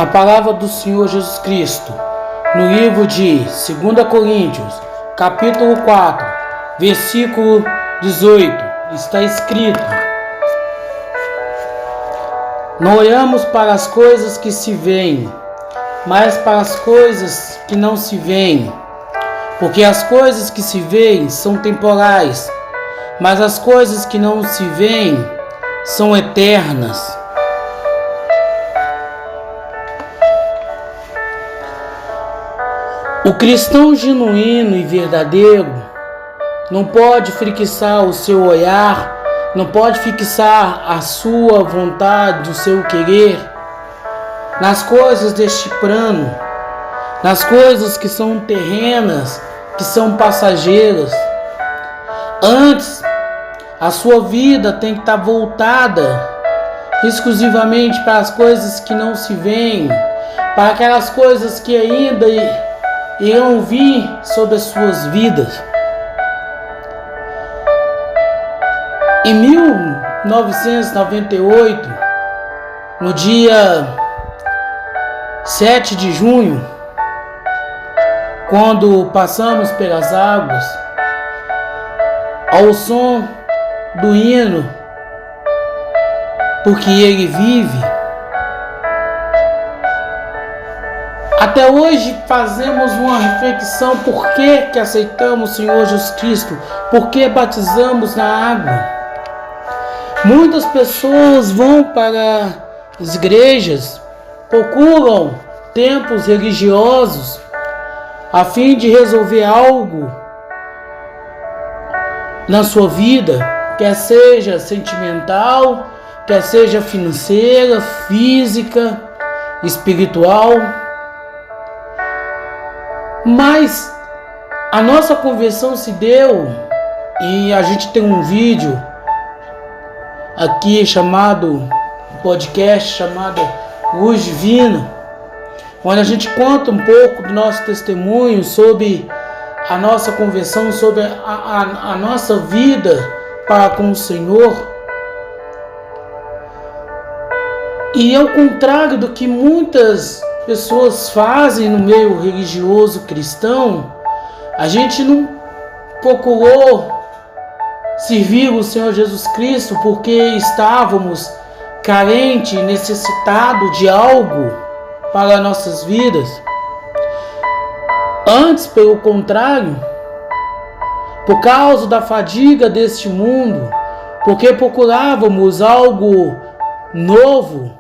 A palavra do Senhor Jesus Cristo, no livro de 2 Coríntios, capítulo 4, versículo 18, está escrito: Não olhamos para as coisas que se veem, mas para as coisas que não se veem, porque as coisas que se veem são temporais, mas as coisas que não se veem são eternas. O cristão genuíno e verdadeiro não pode fixar o seu olhar, não pode fixar a sua vontade, o seu querer nas coisas deste plano, nas coisas que são terrenas, que são passageiras. Antes, a sua vida tem que estar voltada exclusivamente para as coisas que não se veem, para aquelas coisas que ainda irão vir sobre as suas vidas. Em 1998, no dia 7 de junho, quando passamos pelas águas, ao som do hino Porque Ele vive, até hoje fazemos uma reflexão: por que aceitamos o Senhor Jesus Cristo? Por que batizamos na água? Muitas pessoas vão para as igrejas, procuram templos religiosos a fim de resolver algo na sua vida, quer seja sentimental, quer seja financeira, física, espiritual. Mas a nossa conversão se deu, e a gente tem um vídeo aqui chamado, podcast chamado Luz Divina, onde a gente conta um pouco do nosso testemunho sobre a nossa conversão, sobre a nossa vida para com o Senhor. E ao contrário do que muitas pessoas fazem no meio religioso cristão, a gente não procurou servir o Senhor Jesus Cristo porque estávamos carentes, necessitados de algo para nossas vidas. Antes, pelo contrário, por causa da fadiga deste mundo, porque procurávamos algo novo,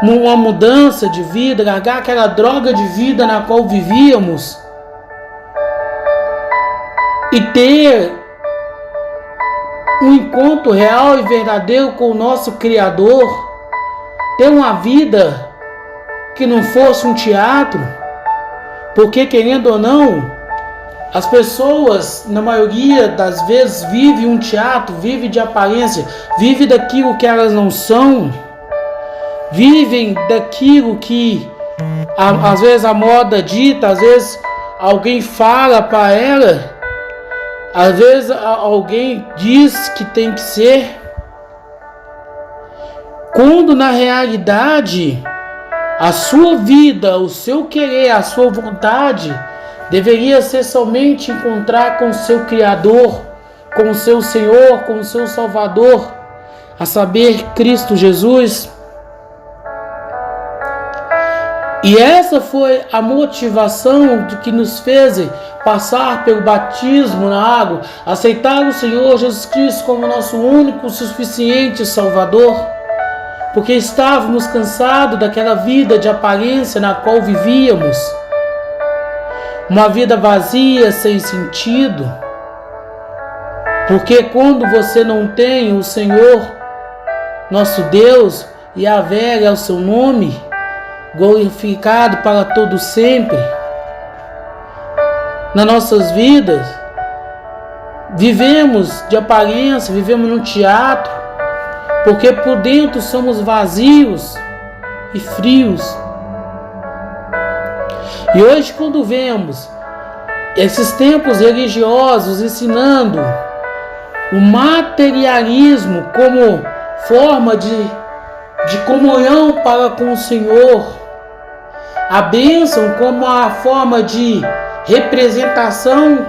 uma mudança de vida, largar aquela droga de vida na qual vivíamos e ter um encontro real e verdadeiro com o nosso Criador, ter uma vida que não fosse um teatro, porque, querendo ou não, as pessoas, na maioria das vezes, vivem um teatro, vivem de aparência, vivem daquilo que elas não são, vivem daquilo que às vezes a moda dita, às vezes alguém fala para ela, às vezes alguém diz que tem que ser, quando na realidade a sua vida, o seu querer, a sua vontade deveria ser somente encontrar com o seu Criador, com o seu Senhor, com o seu Salvador, a saber, Cristo Jesus. E essa foi a motivação que nos fez passar pelo batismo na água, aceitar o Senhor Jesus Cristo como nosso único, suficiente Salvador, porque estávamos cansados daquela vida de aparência na qual vivíamos, uma vida vazia, sem sentido. Porque quando você não tem o Senhor, nosso Deus, Yahvé é o seu nome, glorificado para todo sempre, nas nossas vidas, vivemos de aparência, vivemos no teatro, porque por dentro somos vazios e frios. E hoje, quando vemos esses templos religiosos ensinando o materialismo como forma de de comunhão para com o Senhor. A bênção como a forma de representação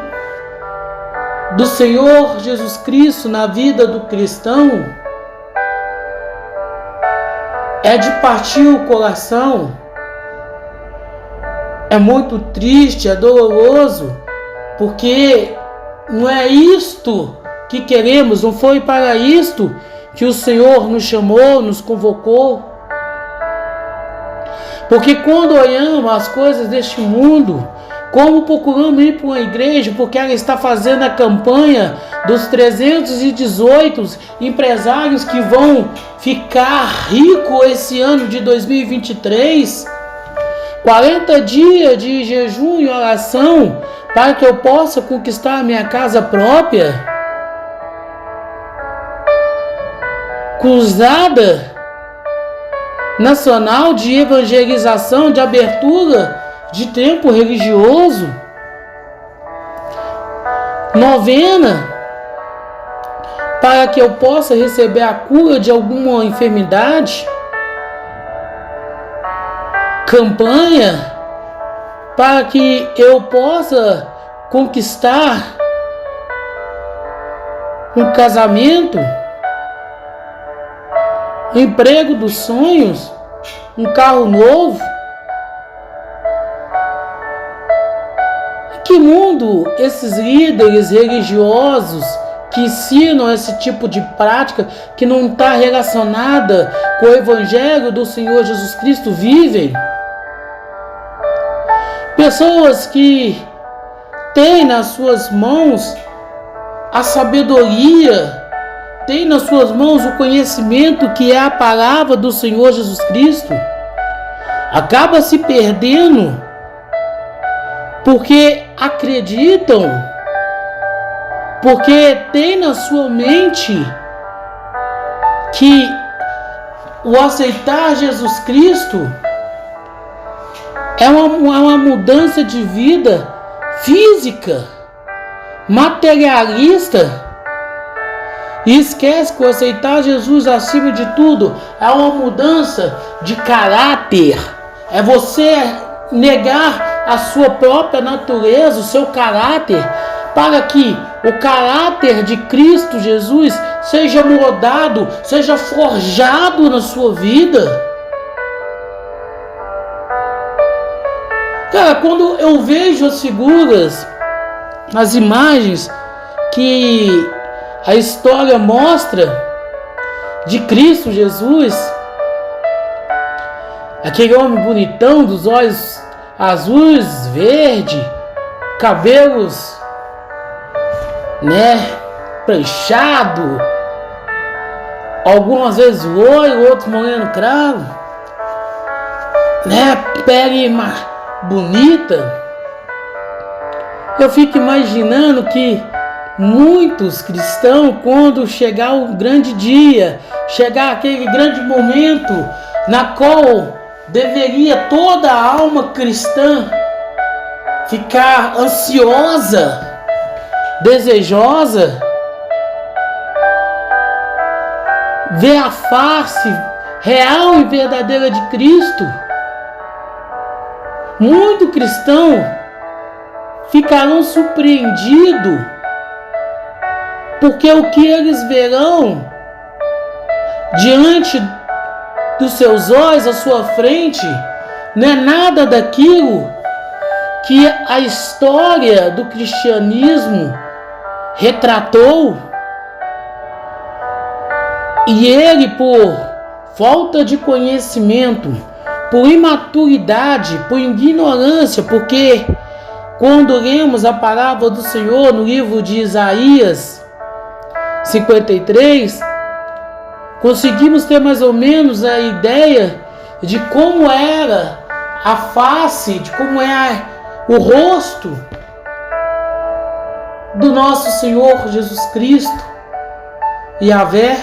do Senhor Jesus Cristo na vida do cristão é de partir o coração. É muito triste, é doloroso, porque não é isto que queremos, não foi para isto que o Senhor nos chamou, nos convocou. Porque quando olhamos as coisas deste mundo, como procuramos ir para uma igreja, porque ela está fazendo a campanha dos 318 empresários que vão ficar ricos esse ano de 2023, 40 dias de jejum e oração para que eu possa conquistar a minha casa própria, cruzada nacional de evangelização, de abertura de templo religioso, novena para que eu possa receber a cura de alguma enfermidade, campanha para que eu possa conquistar um casamento, emprego dos sonhos, um carro novo. Que mundo esses líderes religiosos que ensinam esse tipo de prática que não está relacionada com o Evangelho do Senhor Jesus Cristo vivem? Pessoas que têm nas suas mãos a sabedoria, têm nas suas mãos o conhecimento que é a palavra do Senhor Jesus Cristo, acaba se perdendo porque acreditam, porque tem na sua mente que o aceitar Jesus Cristo é uma mudança de vida física, materialista, e esquece que o aceitar Jesus acima de tudo é uma mudança de caráter, é você negar a sua própria natureza, o seu caráter, para que o caráter de Cristo Jesus seja moldado, seja forjado na sua vida. Cara, quando eu vejo as figuras, as imagens que a história mostra de Cristo Jesus, aquele homem bonitão dos olhos azuis, verde, cabelos, pranchado, algumas vezes loiro, outros moreno cravo, pele bonita. Eu fico imaginando que muitos cristãos, quando chegar o grande dia, chegar aquele grande momento na qual deveria toda a alma cristã ficar ansiosa, desejosa, ver a face real e verdadeira de Cristo, muito cristão ficarão surpreendidos, porque o que eles verão diante dos seus olhos, à sua frente, não é nada daquilo que a história do cristianismo retratou. E ele, por falta de conhecimento, por imaturidade, por ignorância, porque quando lemos a palavra do Senhor no livro de Isaías 53, conseguimos ter mais ou menos a ideia de como era a face, de como é o rosto do nosso Senhor Jesus Cristo, Yahvé.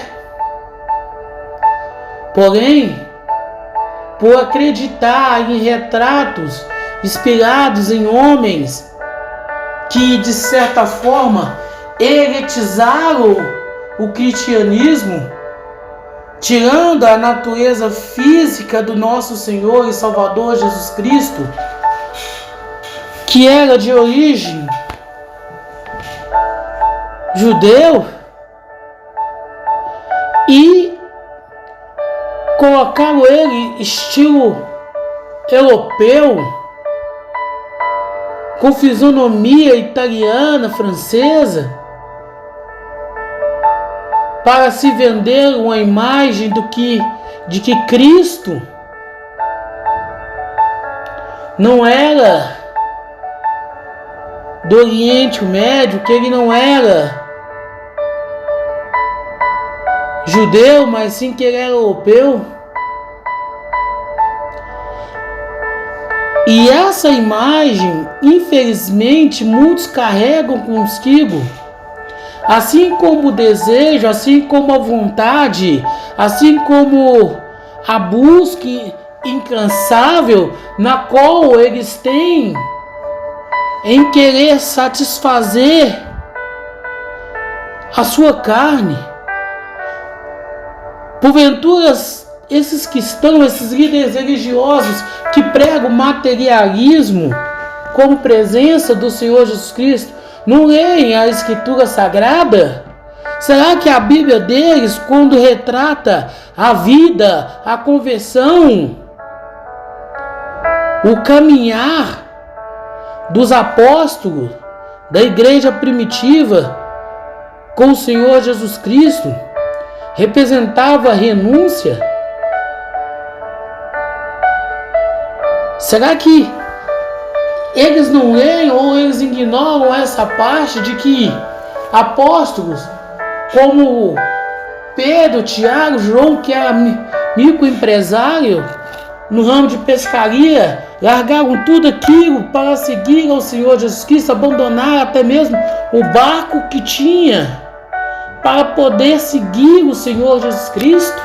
Porém, por acreditar em retratos inspirados em homens que, de certa forma, elitizaram o cristianismo, tirando a natureza física do nosso Senhor e Salvador Jesus Cristo, que era de origem judeu, e colocaram ele estilo europeu, com fisionomia italiana, francesa, para se vender uma imagem de que Cristo não era do Oriente Médio, que ele não era judeu, mas sim que ele era europeu. E essa imagem, infelizmente, muitos carregam consigo, assim como o desejo, assim como a vontade, assim como a busca incansável na qual eles têm em querer satisfazer a sua carne. Porventura, esses cristãos, esses líderes religiosos que pregam o materialismo como presença do Senhor Jesus Cristo, não leem a Escritura Sagrada? Será que a Bíblia deles, quando retrata a vida, a conversão, o caminhar dos apóstolos, da igreja primitiva com o Senhor Jesus Cristo, representava a renúncia? Será que eles não leem ou eles ignoram essa parte de que apóstolos como Pedro, Tiago, João, que era microempresário no ramo de pescaria, largaram tudo aquilo para seguir ao Senhor Jesus Cristo, abandonaram até mesmo o barco que tinha para poder seguir o Senhor Jesus Cristo?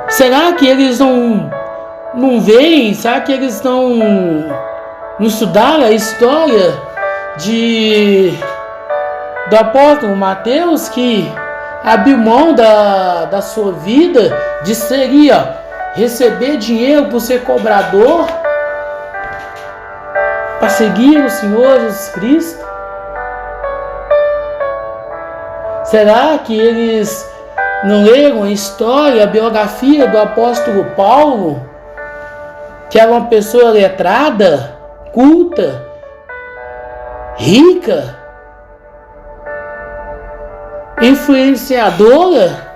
Será que eles não veem? Será que eles não estudaram a história do apóstolo Mateus, que abriu mão da sua vida, de receber dinheiro por ser cobrador, para seguir o Senhor Jesus Cristo? Será que eles não leram a história, a biografia do apóstolo Paulo, que era uma pessoa letrada, culta, rica, influenciadora,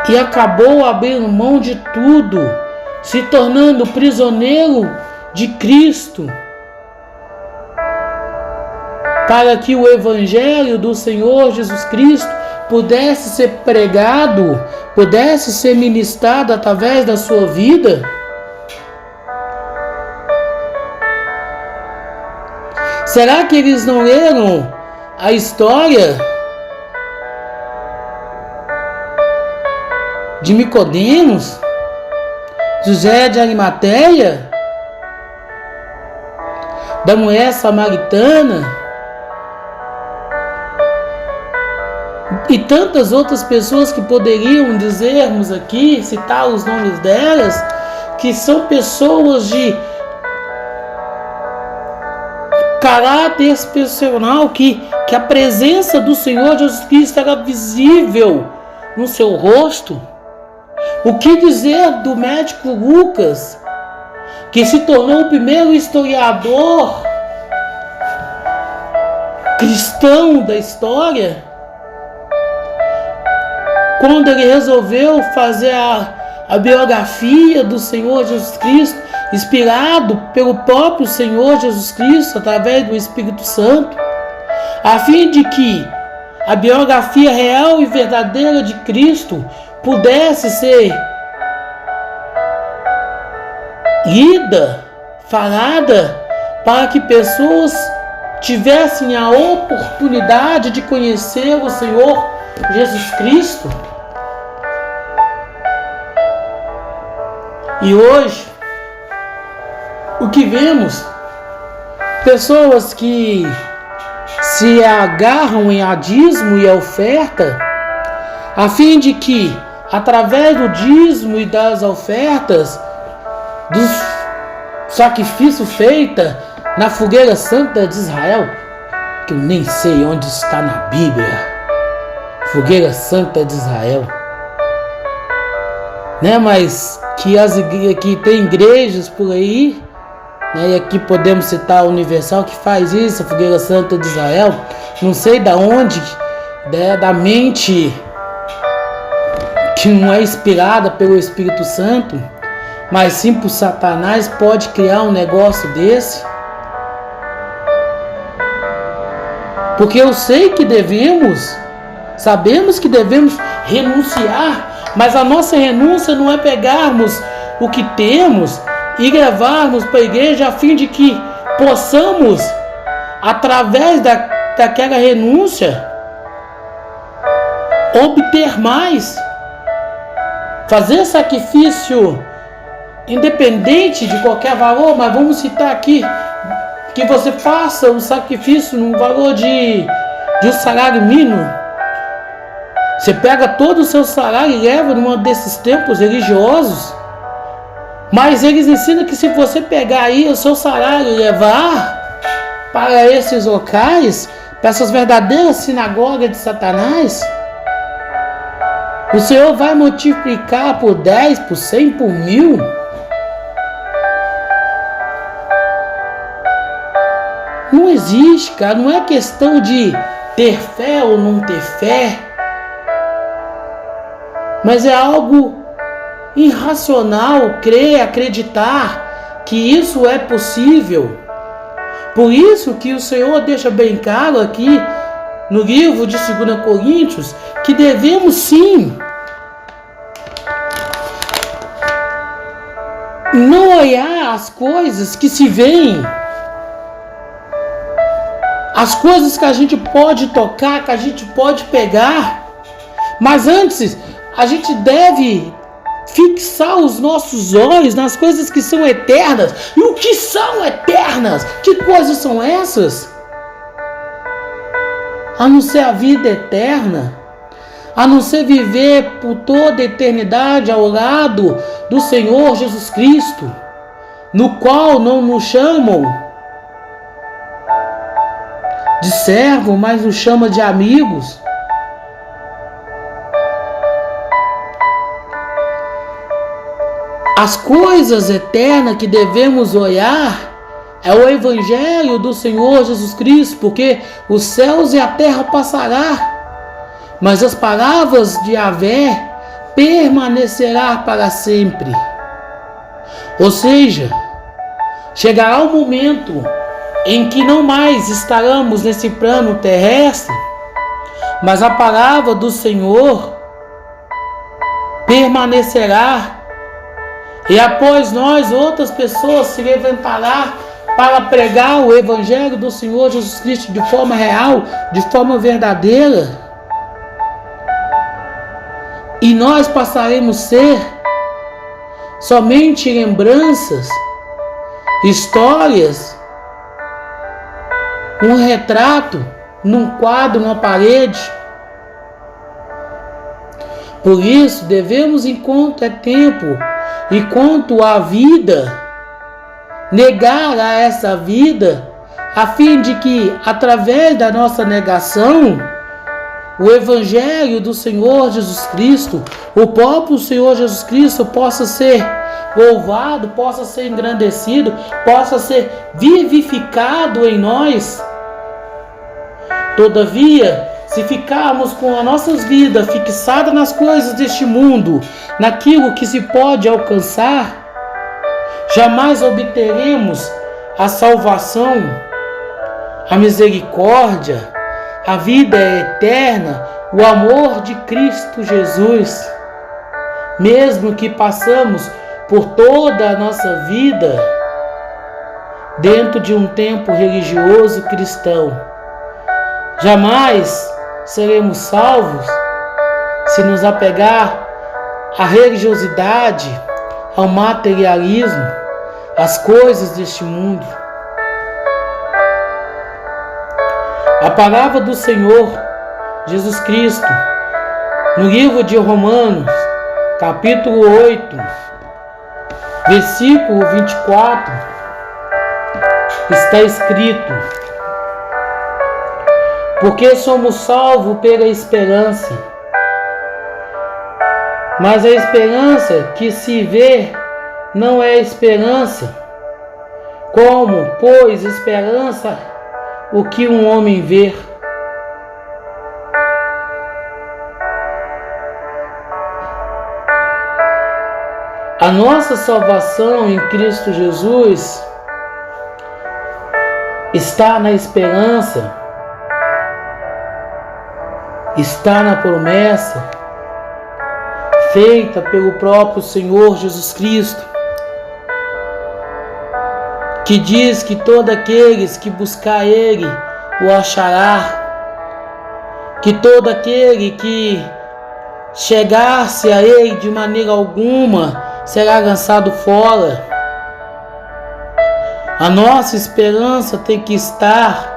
e acabou abrindo mão de tudo, se tornando prisioneiro de Cristo, para que o Evangelho do Senhor Jesus Cristo pudesse ser pregado, pudesse ser ministrado através da sua vida? Será que eles não leram a história de Nicodemos, José de Arimateia, da mulher samaritana e tantas outras pessoas que poderiam dizermos aqui, citar os nomes delas, que são pessoas de caráter excepcional, que a presença do Senhor Jesus Cristo era visível no seu rosto? O que dizer do médico Lucas, que se tornou o primeiro historiador cristão da história, quando ele resolveu fazer a biografia do Senhor Jesus Cristo, inspirado pelo próprio Senhor Jesus Cristo, através do Espírito Santo, a fim de que a biografia real e verdadeira de Cristo pudesse ser lida, falada, para que pessoas tivessem a oportunidade de conhecer o Senhor Jesus Cristo. E hoje, o que vemos? Pessoas que se agarram em dízimo e oferta, a fim de que, através do dízimo e das ofertas, do sacrifício feito na fogueira santa de Israel, que eu nem sei onde está na Bíblia, fogueira santa de Israel, né? Mas que tem igrejas por aí, né? E aqui podemos citar a Universal que faz isso, a fogueira santa de Israel. Não sei da onde, né, da mente que não é inspirada pelo Espírito Santo, mas sim por Satanás, pode criar um negócio desse. Porque eu sei que sabemos que devemos renunciar, mas a nossa renúncia não é pegarmos o que temos e levarmos para a igreja a fim de que possamos, através daquela renúncia, obter mais. Fazer sacrifício independente de qualquer valor, mas vamos citar aqui que você faça o sacrifício no valor de um salário mínimo. Você pega todo o seu salário e leva num desses templos religiosos, mas eles ensinam que se você pegar aí o seu salário e levar para esses locais, para essas verdadeiras sinagogas de Satanás, o Senhor vai multiplicar por 10, por 100, por 1000. Não existe, cara. Não é questão de ter fé ou não ter fé, mas é algo irracional crer, acreditar que isso é possível. Por isso que o Senhor deixa bem claro aqui no livro de 2 Coríntios que devemos sim não olhar as coisas que se veem, as coisas que a gente pode tocar, que a gente pode pegar, mas antes a gente deve fixar os nossos olhos nas coisas que são eternas. E o que são eternas? Que coisas são essas? A não ser a vida eterna, a não ser viver por toda a eternidade ao lado do Senhor Jesus Cristo, no qual não nos chamam de servo, mas nos chama de amigos. As coisas eternas que devemos olhar é o Evangelho do Senhor Jesus Cristo, porque os céus e a terra passará, mas as palavras de Yahvé permanecerá para sempre. Ou seja, chegará o momento em que não mais estaremos nesse plano terrestre, mas a palavra do Senhor permanecerá, e após nós outras pessoas se levantará para pregar o Evangelho do Senhor Jesus Cristo de forma real, de forma verdadeira, e nós passaremos a ser somente lembranças, histórias, um retrato num quadro, numa parede. Por isso devemos, enquanto é tempo, enquanto há vida, negar a essa vida, a fim de que, através da nossa negação, o Evangelho do Senhor Jesus Cristo, o próprio Senhor Jesus Cristo, possa ser louvado, possa ser engrandecido, possa ser vivificado em nós. Todavia, se ficarmos com as nossas vidas fixadas nas coisas deste mundo, naquilo que se pode alcançar, jamais obteremos a salvação, a misericórdia, a vida eterna, o amor de Cristo Jesus. Mesmo que passamos por toda a nossa vida dentro de um templo religioso cristão, jamais seremos salvos se nos apegar à religiosidade, ao materialismo, às coisas deste mundo. A palavra do Senhor Jesus Cristo, no livro de Romanos, capítulo 8, versículo 24, está escrito: porque somos salvos pela esperança, mas a esperança que se vê não é esperança. Como, pois, esperança o que um homem vê? A nossa salvação em Cristo Jesus está na esperança, está na promessa feita pelo próprio Senhor Jesus Cristo, que diz que todos aqueles que buscar Ele o achará, que todo aquele que chegar-se a Ele de maneira alguma será lançado fora. A nossa esperança tem que estar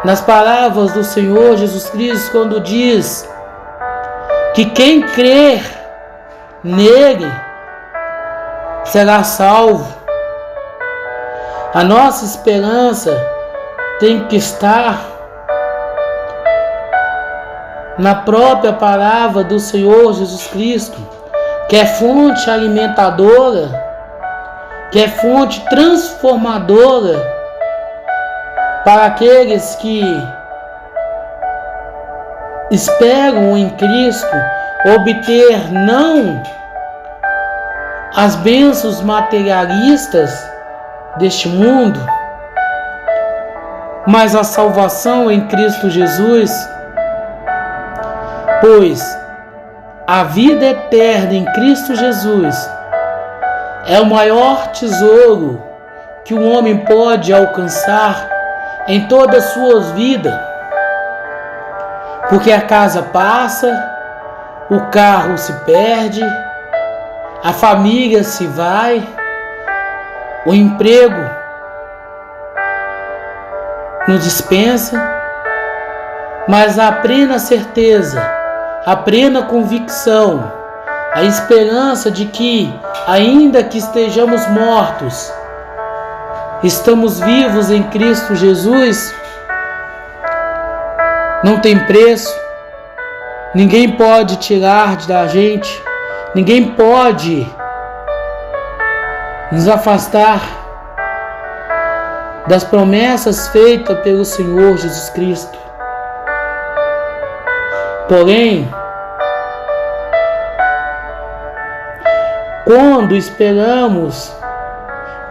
nas palavras do Senhor Jesus Cristo, quando diz que quem crer nele será salvo. A nossa esperança tem que estar na própria palavra do Senhor Jesus Cristo, que é fonte alimentadora, que é fonte transformadora para aqueles que esperam em Cristo obter não as bênçãos materialistas deste mundo, mas a salvação em Cristo Jesus, pois a vida eterna em Cristo Jesus é o maior tesouro que o homem pode alcançar em toda a sua vida, porque a casa passa, o carro se perde, a família se vai, o emprego nos dispensa, mas a plena certeza, a plena convicção, a esperança de que, ainda que estejamos mortos, estamos vivos em Cristo Jesus, não tem preço, ninguém pode tirar da gente, ninguém pode nos afastar das promessas feitas pelo Senhor Jesus Cristo. Porém,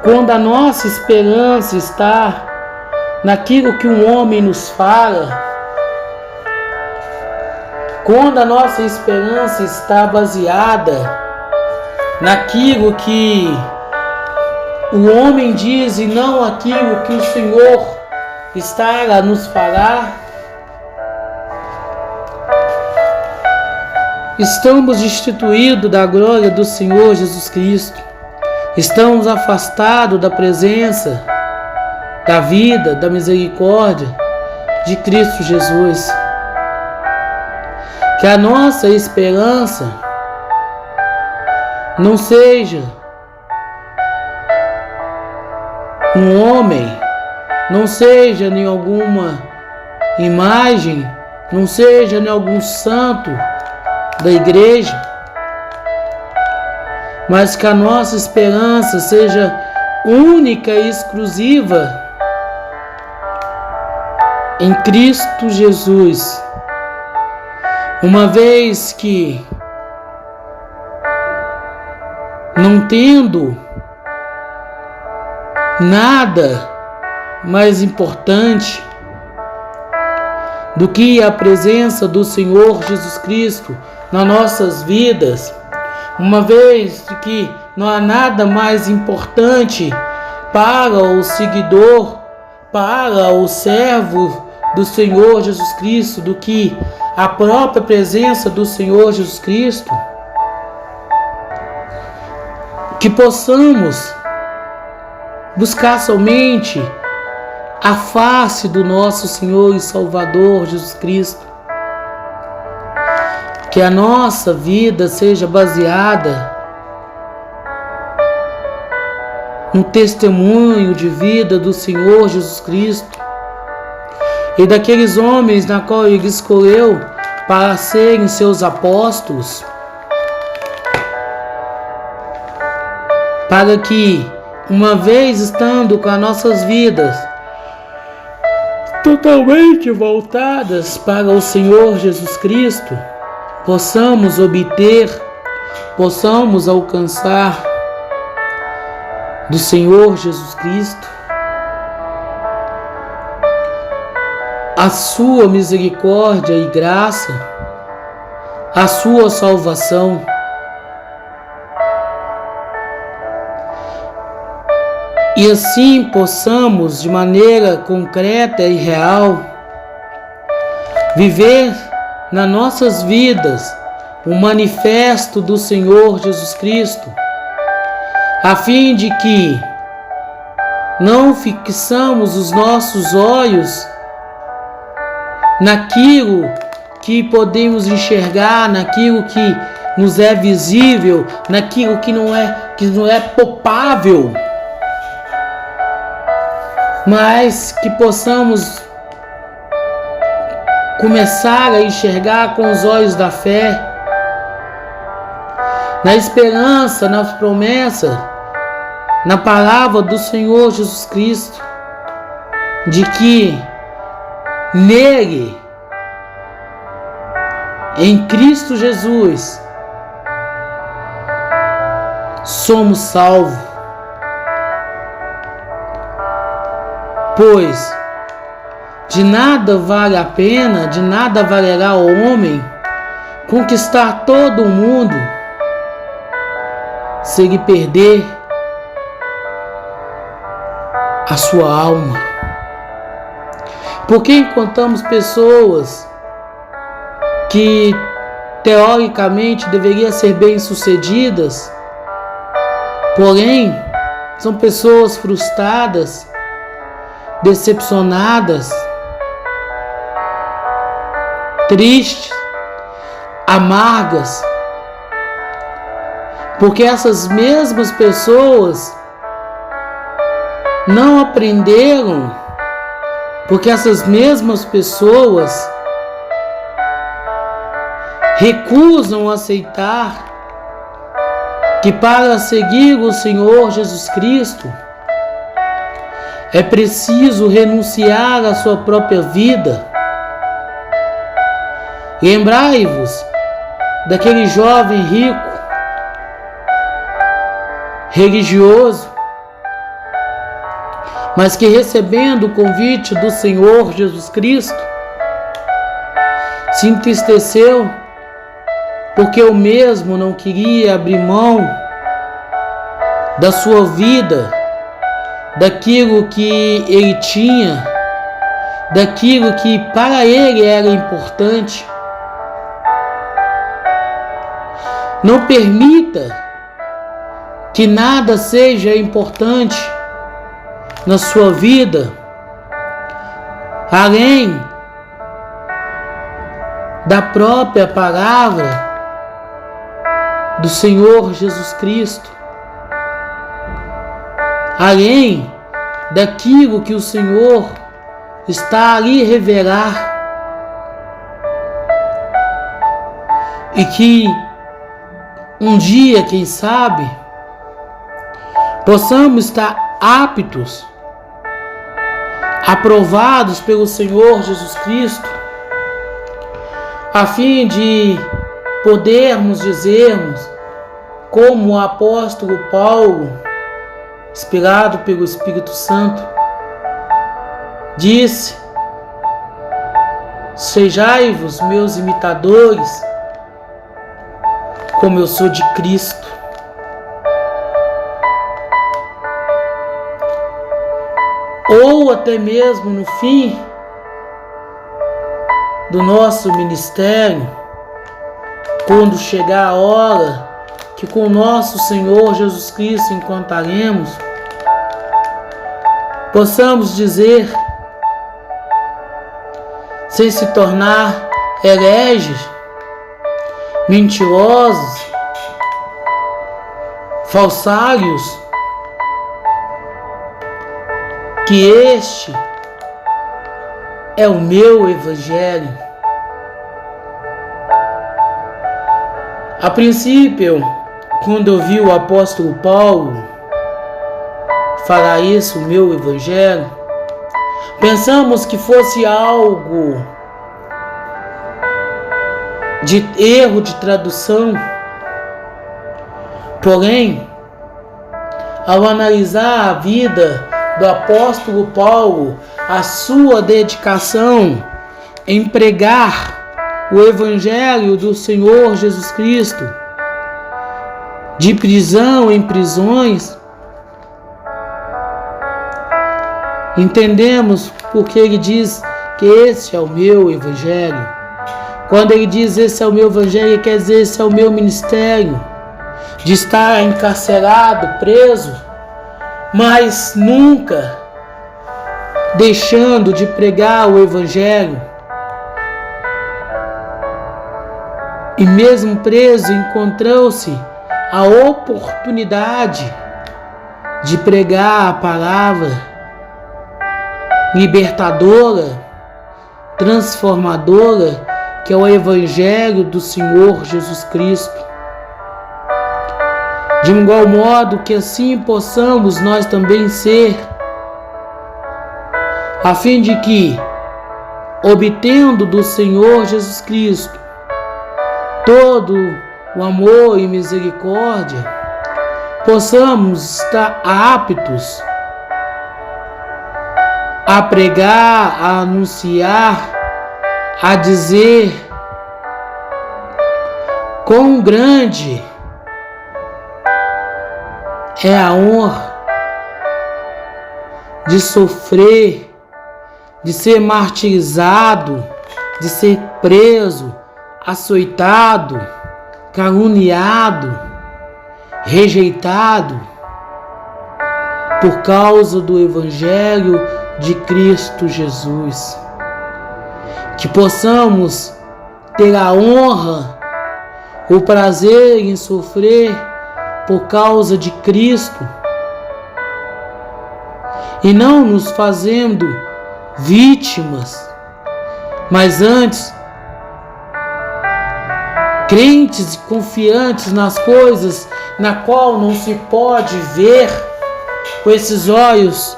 quando a nossa esperança está naquilo que um homem nos fala, quando a nossa esperança está baseada naquilo que o homem diz e não aquilo que o Senhor está a nos falar, estamos destituídos da glória do Senhor Jesus Cristo, estamos afastados da presença, da vida, da misericórdia de Cristo Jesus. Que a nossa esperança não seja um homem, não seja em alguma imagem, não seja em algum santo da igreja, mas que a nossa esperança seja única e exclusiva em Cristo Jesus, uma vez que, não tendo nada mais importante do que a presença do Senhor Jesus Cristo nas nossas vidas, uma vez que não há nada mais importante para o seguidor, para o servo do Senhor Jesus Cristo do que a própria presença do Senhor Jesus Cristo, que possamos buscar somente a face do nosso Senhor e Salvador Jesus Cristo. Que a nossa vida seja baseada no testemunho de vida do Senhor Jesus Cristo e daqueles homens na qual Ele escolheu para serem seus apóstolos, para que, uma vez estando com as nossas vidas totalmente voltadas para o Senhor Jesus Cristo, possamos obter, possamos alcançar do Senhor Jesus Cristo a sua misericórdia e graça, a sua salvação. E assim possamos, de maneira concreta e real, viver nas nossas vidas o manifesto do Senhor Jesus Cristo, a fim de que não fixamos os nossos olhos naquilo que podemos enxergar, naquilo que nos é visível, naquilo que não é palpável, mas que possamos começar a enxergar com os olhos da fé, na esperança, na promessa, na palavra do Senhor Jesus Cristo, de que nele, em Cristo Jesus, somos salvos. Pois de nada vale a pena, de nada valerá ao homem conquistar todo o mundo se ele perder a sua alma. Porque encontramos pessoas que teoricamente deveriam ser bem-sucedidas, porém são pessoas frustradas, decepcionadas, tristes, amargas, porque essas mesmas pessoas não aprenderam, porque essas mesmas pessoas recusam aceitar que para seguir o Senhor Jesus Cristo é preciso renunciar à sua própria vida. Lembrai-vos daquele jovem rico, religioso, mas que, recebendo o convite do Senhor Jesus Cristo, se entristeceu porque o mesmo não queria abrir mão da sua vida, daquilo que ele tinha, daquilo que para ele era importante. Não permita que nada seja importante na sua vida além da própria palavra do Senhor Jesus Cristo, além daquilo que o Senhor está ali revelar, e que um dia, quem sabe, possamos estar aptos, aprovados pelo Senhor Jesus Cristo, a fim de podermos dizermos, como o apóstolo Paulo, inspirado pelo Espírito Santo, disse: sejai-vos meus imitadores, como eu sou de Cristo. Ou até mesmo no fim do nosso ministério, quando chegar a hora que com o nosso Senhor Jesus Cristo encontraremos, possamos dizer sem se tornar hereges, mentirosos, falsários, que este é o meu evangelho. A princípio, quando eu vi o apóstolo Paulo falar isso, o meu evangelho, pensamos que fosse algo de erro de tradução. Porém, ao analisar a vida do apóstolo Paulo, a sua dedicação em pregar o evangelho do Senhor Jesus Cristo, de prisão em prisões, entendemos porque ele diz que esse é o meu evangelho. Quando ele diz esse é o meu evangelho, ele quer dizer esse é o meu ministério, de estar encarcerado, preso, mas nunca deixando de pregar o evangelho. E mesmo preso, encontrou-se a oportunidade de pregar a palavra libertadora, transformadora, que é o evangelho do Senhor Jesus Cristo. De igual modo que assim possamos nós também ser, a fim de que, obtendo do Senhor Jesus Cristo todo o amor e misericórdia, possamos estar aptos a pregar, a anunciar, a dizer quão grande é a honra de sofrer, de ser martirizado, de ser preso, açoitado, caluniado, rejeitado por causa do Evangelho de Cristo Jesus. Que possamos ter a honra, o prazer em sofrer por causa de Cristo e não nos fazendo vítimas, mas antes crentes e confiantes nas coisas na qual não se pode ver com esses olhos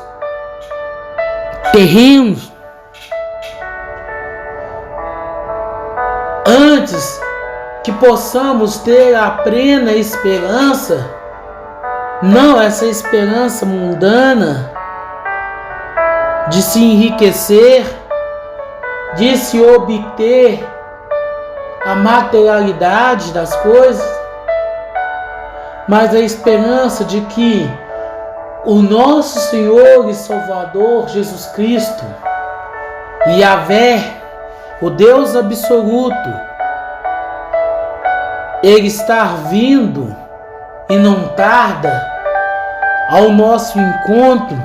terrenos. Antes que possamos ter a plena esperança, não essa esperança mundana de se enriquecer, de se obter a materialidade das coisas, mas a esperança de que o nosso Senhor e Salvador Jesus Cristo, Yahvé, o Deus absoluto, Ele está vindo e não tarda ao nosso encontro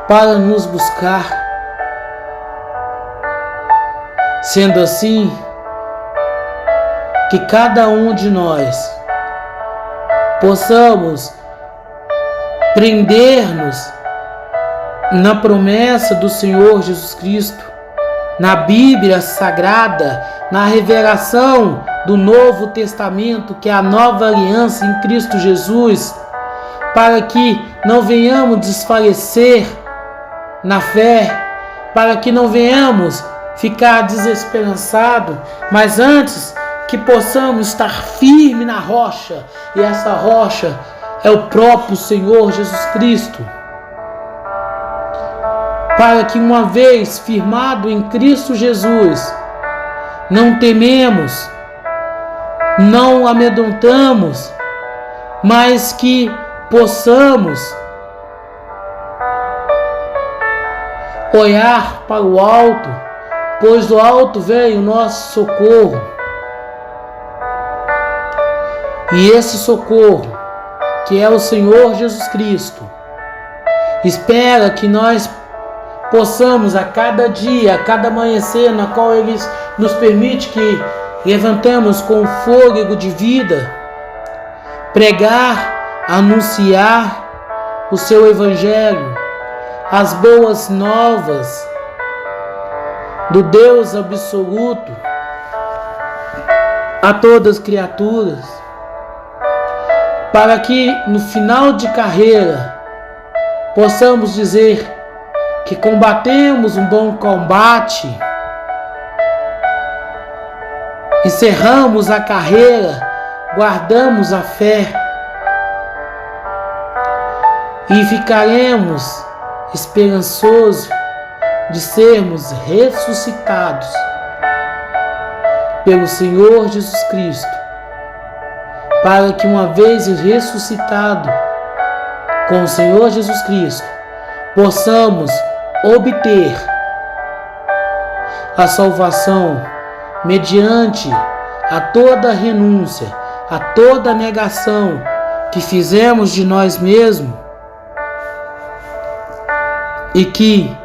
para nos buscar. Sendo assim, que cada um de nós possamos prender-nos na promessa do Senhor Jesus Cristo, na Bíblia Sagrada, na revelação do Novo Testamento, que é a nova aliança em Cristo Jesus, para que não venhamos desfalecer na fé, para que não venhamos ficar desesperançado, mas antes que possamos estar firme na rocha, e essa rocha é o próprio Senhor Jesus Cristo, para que uma vez firmado em Cristo Jesus, não tememos, não amedrontamos, mas que possamos olhar para o alto, pois do alto vem o nosso socorro. E esse socorro, que é o Senhor Jesus Cristo, espera que nós possamos a cada dia, a cada amanhecer, na qual Ele nos permite que levantamos com fôlego de vida, pregar, anunciar o seu Evangelho, as boas novas do Deus absoluto a todas as criaturas, para que no final de carreira possamos dizer que combatemos um bom combate, encerramos a carreira, guardamos a fé e ficaremos esperançosos de sermos ressuscitados pelo Senhor Jesus Cristo, para que uma vez ressuscitado com o Senhor Jesus Cristo, possamos obter a salvação mediante a toda renúncia, a toda negação que fizemos de nós mesmos e que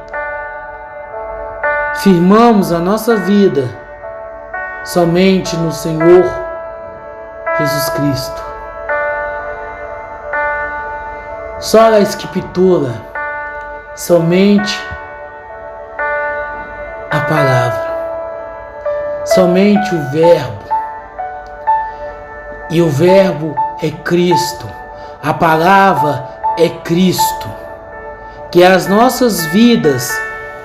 firmamos a nossa vida somente no Senhor Jesus Cristo. Só a Escritura, somente a palavra, somente o Verbo, e o Verbo é Cristo, a palavra é Cristo, que as nossas vidas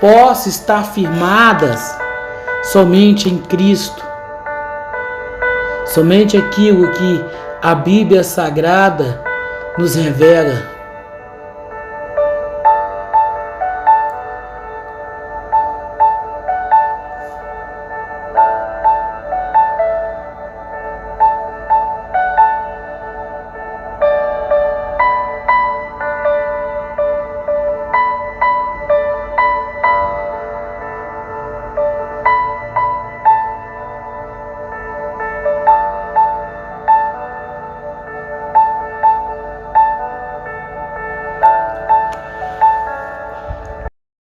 possam estar firmadas somente em Cristo, somente aquilo que a Bíblia Sagrada nos revela.